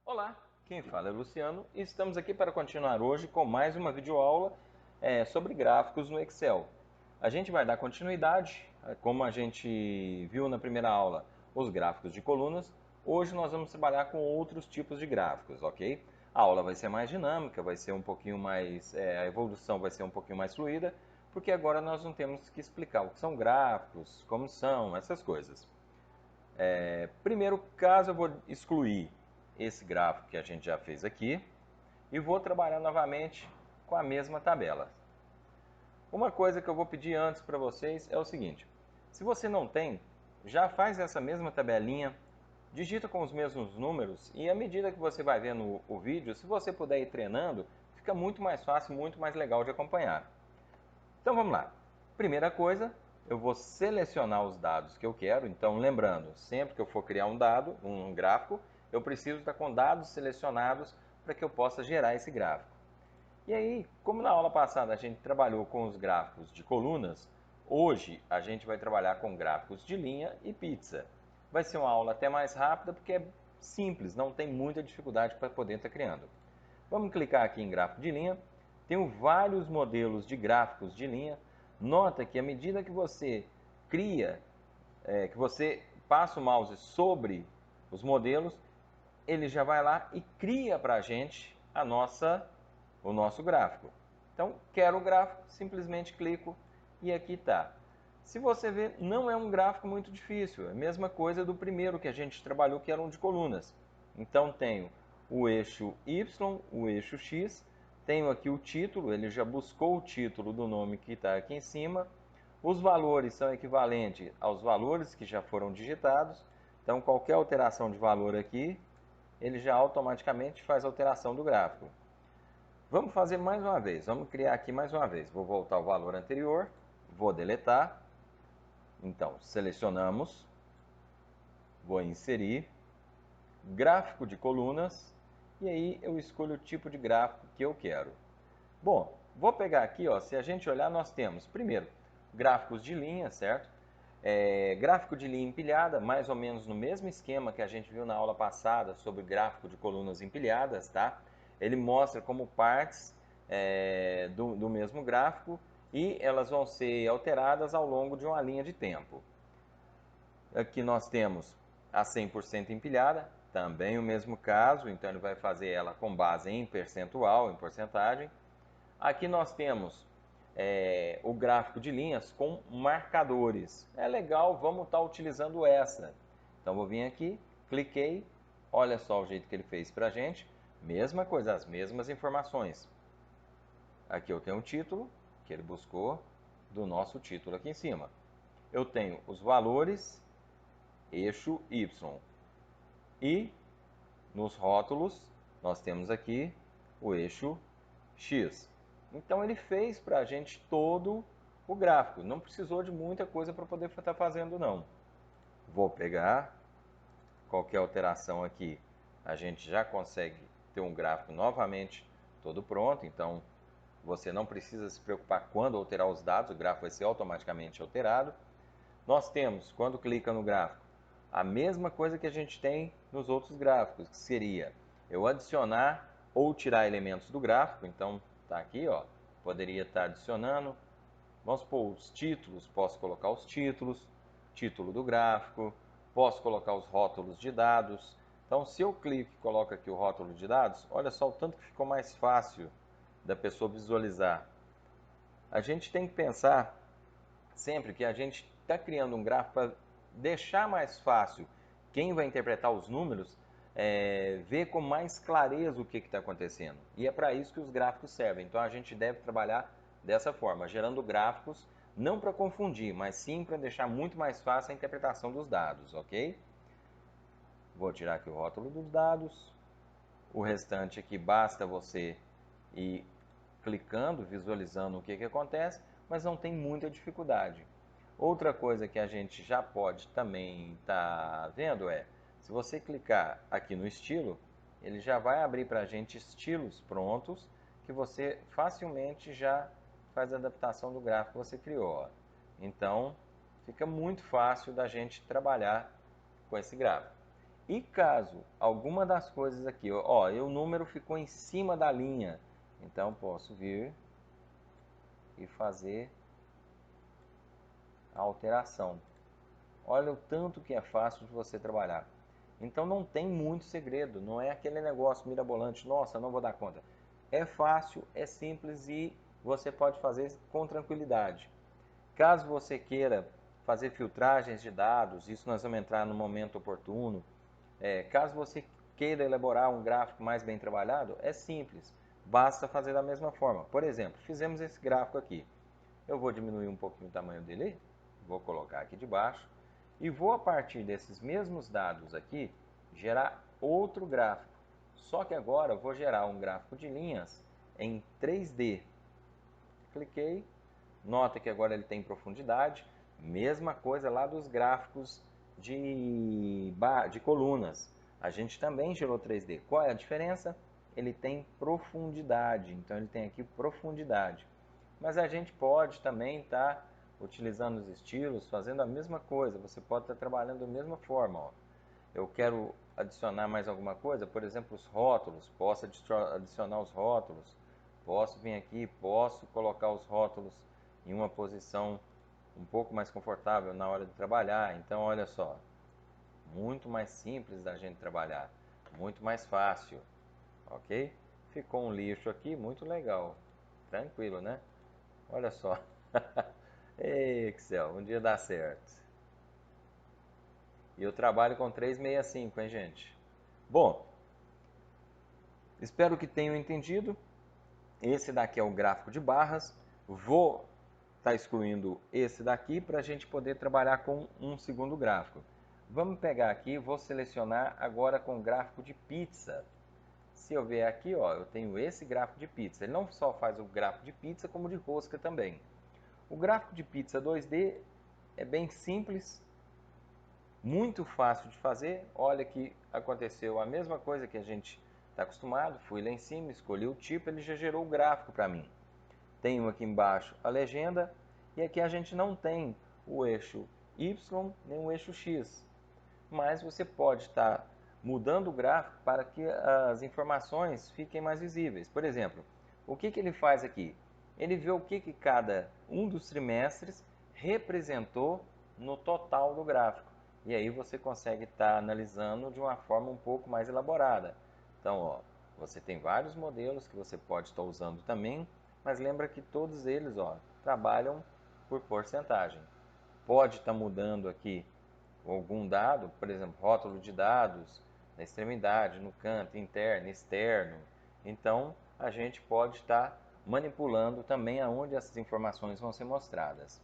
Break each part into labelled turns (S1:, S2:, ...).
S1: Olá, quem fala é Luciano e estamos aqui para continuar hoje com mais uma videoaula sobre gráficos no Excel. A gente vai dar continuidade, como a gente viu na primeira aula, os gráficos de colunas. Hoje nós vamos trabalhar com outros tipos de gráficos, ok? A aula vai ser mais dinâmica, vai ser um pouquinho mais, a evolução vai ser um pouquinho mais fluida, porque agora nós não temos que explicar o que são gráficos, como são, essas coisas. Primeiro caso, eu vou excluir esse gráfico que a gente já fez aqui e vou trabalhar novamente com a mesma tabela. Uma coisa que eu vou pedir antes para vocês é o seguinte: se você não tem, já faz essa mesma tabelinha, digita com os mesmos números e à medida que você vai vendo o vídeo, se você puder ir treinando, fica muito mais fácil, muito mais legal de acompanhar. Então vamos lá. Primeira coisa, eu vou selecionar os dados que eu quero. Então, lembrando, sempre que eu for criar um dado, um gráfico, eu preciso estar com dados selecionados para que eu possa gerar esse gráfico. E aí, como na aula passada a gente trabalhou com os gráficos de colunas, hoje a gente vai trabalhar com gráficos de linha e pizza. Vai ser uma aula até mais rápida porque é simples, não tem muita dificuldade para poder estar criando. Vamos clicar aqui em gráfico de linha. Tenho vários modelos de gráficos de linha. Nota que à medida que você cria, que você passa o mouse sobre os modelos, ele já vai lá e cria para a gente o nosso gráfico. Então, quero o gráfico, simplesmente clico e aqui está. Se você ver, não é um gráfico muito difícil. É a mesma coisa do primeiro que a gente trabalhou, que era um de colunas. Então, tenho o eixo Y, o eixo X, tenho aqui o título, ele já buscou o título do nome que está aqui em cima. Os valores são equivalentes aos valores que já foram digitados. Então, qualquer alteração de valor aqui, ele já automaticamente faz a alteração do gráfico. Vamos fazer mais uma vez, vamos criar aqui mais uma vez. Vou voltar ao valor anterior, vou deletar. Então, selecionamos, vou inserir, gráfico de colunas, e aí eu escolho o tipo de gráfico que eu quero. Bom, vou pegar aqui, ó, se a gente olhar, nós temos, primeiro, gráficos de linha, certo? Gráfico de linha empilhada, mais ou menos no mesmo esquema que a gente viu na aula passada sobre gráfico de colunas empilhadas, tá? Ele mostra como partes do mesmo gráfico e elas vão ser alteradas ao longo de uma linha de tempo. Aqui nós temos a 100% empilhada, também o mesmo caso, então ele vai fazer ela com base em percentual, em porcentagem. Aqui nós temos o gráfico de linhas com marcadores. É legal, vamos estar utilizando essa. Então vou vir aqui, cliquei, olha só o jeito que ele fez para a gente. Mesma coisa, as mesmas informações. Aqui eu tenho o título, que ele buscou do nosso título aqui em cima. Eu tenho os valores, eixo Y. E nos rótulos, nós temos aqui o eixo X. Então ele fez para a gente todo o gráfico. Não precisou de muita coisa para poder estar fazendo, não. Vou pegar qualquer alteração aqui. A gente já consegue ter um gráfico novamente todo pronto. Então você não precisa se preocupar quando alterar os dados. O gráfico vai ser automaticamente alterado. Nós temos, quando clica no gráfico, a mesma coisa que a gente tem nos outros gráficos, que seria eu adicionar ou tirar elementos do gráfico. Então, tá aqui, ó, poderia estar adicionando, vamos supor, os títulos, posso colocar os títulos, título do gráfico, posso colocar os rótulos de dados. Então, se eu clico e coloco aqui o rótulo de dados, olha só o tanto que ficou mais fácil da pessoa visualizar. A gente tem que pensar sempre que a gente está criando um gráfico para deixar mais fácil quem vai interpretar os números, ver com mais clareza o que está acontecendo. E é para isso que os gráficos servem. Então a gente deve trabalhar dessa forma, gerando gráficos não para confundir, mas sim para deixar muito mais fácil a interpretação dos dados, ok? Vou tirar aqui o rótulo dos dados. O restante aqui basta você ir clicando, visualizando o que acontece, mas não tem muita dificuldade. Outra coisa que a gente já pode também estar vendo se você clicar aqui no estilo, ele já vai abrir para a gente estilos prontos, que você facilmente já faz a adaptação do gráfico que você criou. Ó. Então, fica muito fácil da gente trabalhar com esse gráfico. E caso alguma das coisas aqui, ó, o número ficou em cima da linha, então posso vir e fazer a alteração. Olha o tanto que é fácil de você trabalhar. Então não tem muito segredo, não é aquele negócio mirabolante, nossa, não vou dar conta. É fácil, é simples e você pode fazer com tranquilidade. Caso você queira fazer filtragens de dados, isso nós vamos entrar no momento oportuno. Caso você queira elaborar um gráfico mais bem trabalhado, é simples, basta fazer da mesma forma. Por exemplo, fizemos esse gráfico aqui. Eu vou diminuir um pouquinho o tamanho dele, vou colocar aqui debaixo e vou, a partir desses mesmos dados aqui, gerar outro gráfico. Só que agora eu vou gerar um gráfico de linhas em 3D. Cliquei, nota que agora ele tem profundidade, mesma coisa lá dos gráficos de colunas. A gente também gerou 3D. Qual é a diferença? Ele tem profundidade, então ele tem aqui profundidade. Mas a gente pode também estar utilizando os estilos, fazendo a mesma coisa. Você pode estar trabalhando da mesma forma. Ó. Eu quero adicionar mais alguma coisa, por exemplo, os rótulos. Posso adicionar os rótulos. Posso vir aqui, posso colocar os rótulos em uma posição um pouco mais confortável na hora de trabalhar. Então, olha só, muito mais simples da gente trabalhar, muito mais fácil, ok? Ficou um lixo aqui, muito legal, tranquilo, né? Olha só. Ei, Excel, um dia dá certo. E eu trabalho com 365, hein, gente? Bom, espero que tenham entendido. Esse daqui é o gráfico de barras. Vou estar excluindo esse daqui para a gente poder trabalhar com um segundo gráfico. Vamos pegar aqui, vou selecionar agora com o gráfico de pizza. Se eu ver aqui, ó, eu tenho esse gráfico de pizza. Ele não só faz o gráfico de pizza, como de rosca também. O gráfico de pizza 2D é bem simples, muito fácil de fazer. Olha que aconteceu a mesma coisa que a gente está acostumado. Fui lá em cima, escolhi o tipo, ele já gerou o gráfico para mim. Tenho aqui embaixo a legenda e aqui a gente não tem o eixo Y nem o eixo X. Mas você pode estar mudando o gráfico para que as informações fiquem mais visíveis. Por exemplo, o que ele faz aqui? Ele vê o que cada um dos trimestres representou no total do gráfico. E aí você consegue estar analisando de uma forma um pouco mais elaborada. Então, ó, você tem vários modelos que você pode estar usando também, mas lembra que todos eles, ó, trabalham por porcentagem. Pode estar mudando aqui algum dado, por exemplo, rótulo de dados, na extremidade, no canto, interno, externo. Então, a gente pode estar manipulando também aonde essas informações vão ser mostradas.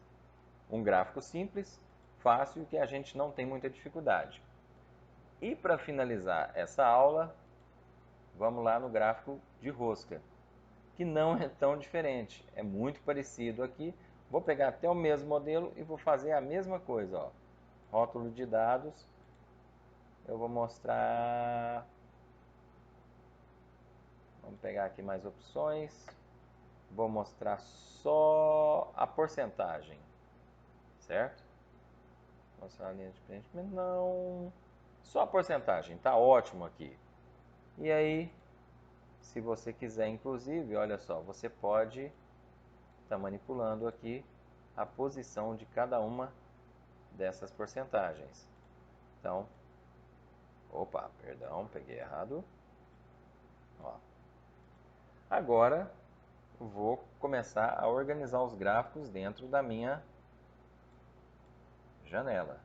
S1: Um gráfico simples, fácil, que a gente não tem muita dificuldade. E para finalizar essa aula, vamos lá no gráfico de rosca, que não é tão diferente, é muito parecido aqui. Vou pegar até o mesmo modelo e vou fazer a mesma coisa, ó. Rótulo de dados, eu vou mostrar, vamos pegar aqui mais opções, vou mostrar só a porcentagem, certo? Mostrar a linha de preenchimento, não, só a porcentagem, tá ótimo aqui. E aí, se você quiser, inclusive, olha só, você pode estar manipulando aqui a posição de cada uma dessas porcentagens. Então, opa, perdão, peguei errado. Ó. Agora, vou começar a organizar os gráficos dentro da minha janela.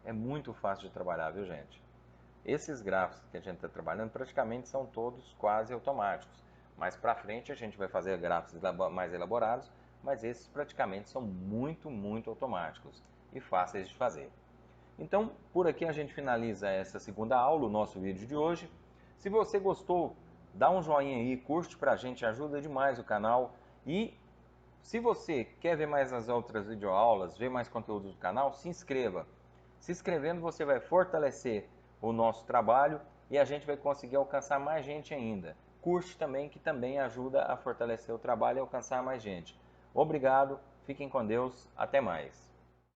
S1: É muito fácil de trabalhar, viu, gente? Esses gráficos que a gente está trabalhando praticamente são todos quase automáticos. Mais para frente a gente vai fazer gráficos mais elaborados, mas esses praticamente são muito automáticos e fáceis de fazer. Então, por aqui a gente finaliza essa segunda aula, o nosso vídeo de hoje. Se você gostou, dá um joinha aí, curte pra gente, ajuda demais o canal. E se você quer ver mais as outras videoaulas, ver mais conteúdos do canal, se inscreva. Se inscrevendo você vai fortalecer o nosso trabalho e a gente vai conseguir alcançar mais gente ainda. Curte também, que também ajuda a fortalecer o trabalho e alcançar mais gente. Obrigado. Fiquem com Deus. Até mais.